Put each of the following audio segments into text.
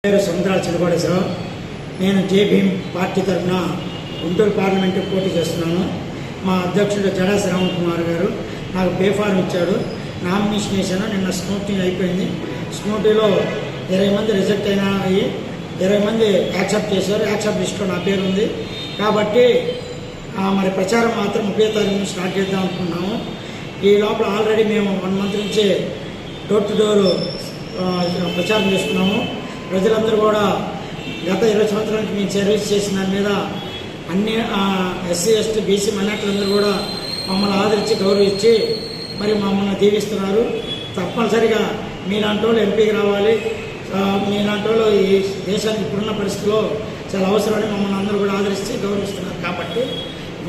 పేరు సముద్రాల చిలకోడేశ్వరరావు. నేను జై భీమ్ పార్టీ తరఫున గుంటూరు పార్లమెంటు పోటీ చేస్తున్నాను. మా అధ్యక్షుడు జడా శ్రావణ్ కుమార్ గారు నాకు పే ఫార్మ్ ఇచ్చాడు. నామినేషన్ వేసాను. నిన్న స్కూటీ అయిపోయింది. స్కూటీలో 20 మంది రిజెక్ట్ అయినా 20 మంది యాక్సెప్ట్ చేశారు. యాక్సెప్ట్ లిస్ట్లో నా పేరు ఉంది కాబట్టి మరి ప్రచారం మాత్రం 30 తారీఖు స్టార్ట్ చేద్దాం అనుకున్నాము. ఈ లోపల ఆల్రెడీ మేము 1 మంత్ నుంచి డోర్ టు డోర్ ప్రచారం చేసుకున్నాము. ప్రజలందరూ కూడా గత 20 సంవత్సరాల నుంచి మేము సర్వీస్ చేసిన దాని మీద అన్ని ఎస్సీ ఎస్టీ బీసీ మైనార్టీలందరూ కూడా మమ్మల్ని ఆదరించి గౌరవించి మరి మమ్మల్ని దీవిస్తున్నారు. తప్పనిసరిగా మీలాంటి వాళ్ళు ఎంపీకి రావాలి, మీలాంటి వాళ్ళు ఈ దేశానికి ఇప్పుడున్న పరిస్థితిలో చాలా అవసరమని మమ్మల్ని అందరూ కూడా ఆదరిస్తే గౌరవిస్తున్నారు. కాబట్టి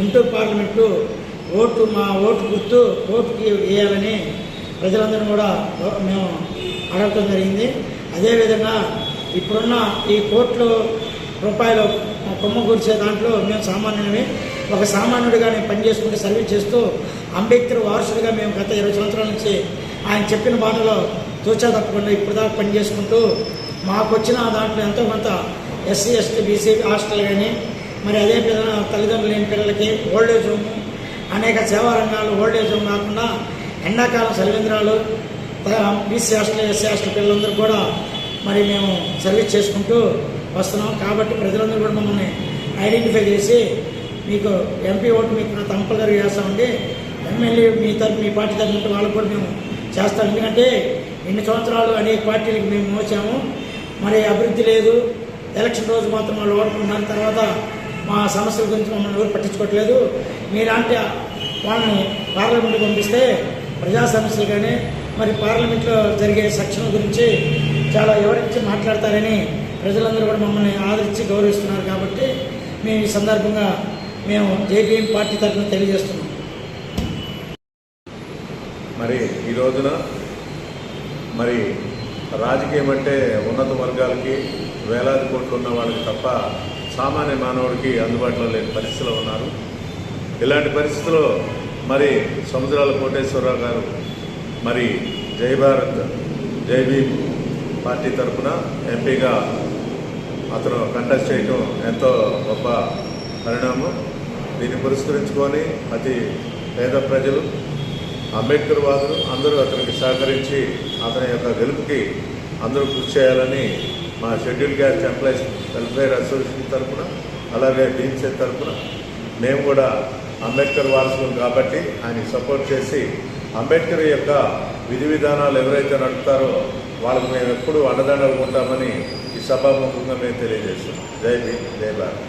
గుంటూరు పార్లమెంటు మా ఓటు గుర్తు ఓటుకి వేయాలని ప్రజలందరూ కూడా మేము అడగటం జరిగింది. అదేవిధంగా ఇప్పుడున్న ఈ కోట్ల రూపాయలు కొమ్మ కూర్చే దాంట్లో మేము సామాన్యులమే. ఒక సామాన్యుడిగా నేను పనిచేసుకుంటూ సర్వీస్ చేస్తూ అంబేద్కర్ వారసుడిగా మేము గత 20 సంవత్సరాల నుంచి ఆయన చెప్పిన బాటలో తూచా తప్పకుండా ఇప్పుడు దాకా పనిచేసుకుంటూ మాకు వచ్చిన దాంట్లో ఎంతో కొంత ఎస్సీ ఎస్టీ బీసీ హాస్టల్ కానీ మరి అదేవిధంగా తల్లిదండ్రులు లేని పిల్లలకి ఓల్డేజ్ హోమ్ అనేక సేవా రంగాలు ఓల్డేజ్ హోమ్ కాకుండా ఎండాకాలం సెలవింద్రాలు బీసీ హాస్టల్ ఎస్సీ హాస్టల్ పిల్లలందరూ కూడా మరి మేము సర్వీస్ చేసుకుంటూ వస్తున్నాం. కాబట్టి ప్రజలందరూ కూడా మమ్మల్ని ఐడెంటిఫై చేసి మీకు ఎంపీ ఓటు మీకు కంపల్సరీ చేస్తామండి. ఎమ్మెల్యే మీ పార్టీ తరఫున వాళ్ళకు కూడా మేము చేస్తాం. ఎందుకంటే ఇన్ని సంవత్సరాలు అనేక పార్టీలకు మేము మోసాము. మరి అభివృద్ధి లేదు. ఎలక్షన్ రోజు మాత్రం వాళ్ళు ఓడుకుంటున్నారు. తర్వాత మా సమస్యల గురించి మమ్మల్ని ఎవరు పట్టించుకోవట్లేదు. మీలాంటి వాళ్ళని పార్లమెంట్కి పంపిస్తే ప్రజా సమస్యలు కానీ మరి పార్లమెంట్లో జరిగే సెక్షన్ల గురించి చాలా వివరించి మాట్లాడతారని ప్రజలందరూ కూడా మమ్మల్ని ఆదరించి గౌరవిస్తున్నారు. కాబట్టి మేము ఈ సందర్భంగా మేము జై భీమ్ పార్టీ తరఫున తెలియజేస్తున్నాం. మరి ఈ రోజున మరి రాజకీయం అంటే ఉన్నత వర్గాలకి వేలాది కోట్లు ఉన్న వాళ్ళకి తప్ప సామాన్య మానవుడికి అందుబాటులో లేని పరిస్థితిలో ఉన్నారు. ఇలాంటి పరిస్థితుల్లో మరి సముద్రాల కోటేశ్వరరావు గారు మరి జై భారత్ జై భీమ్ పార్టీ తరఫున ఎంపీగా అతను కంటెస్ట్ చేయడం ఎంతో గొప్ప పరిణామం. దీన్ని పురస్కరించుకొని అతి పేద ప్రజలు అంబేద్కర్ వాదులు అందరూ అతనికి సహకరించి అతని యొక్క గెలుపుకి అందరూ కృషి చేయాలని మా schedule caste employees welfare association తరఫున అలాగే బీఎంసీ తరఫున మేము కూడా అంబేద్కర్ వారసులు కాబట్టి ఆయన సపోర్ట్ చేసి అంబేద్కర్ యొక్క విధి విధానాలు ఎవరైతే నడుపుతారో వాళ్ళకు మేము ఎప్పుడూ అండదండలు ఉంటామని ఈ సభాముఖంగా మేము తెలియజేస్తున్నాం. జై భీమ్ జై భారత్.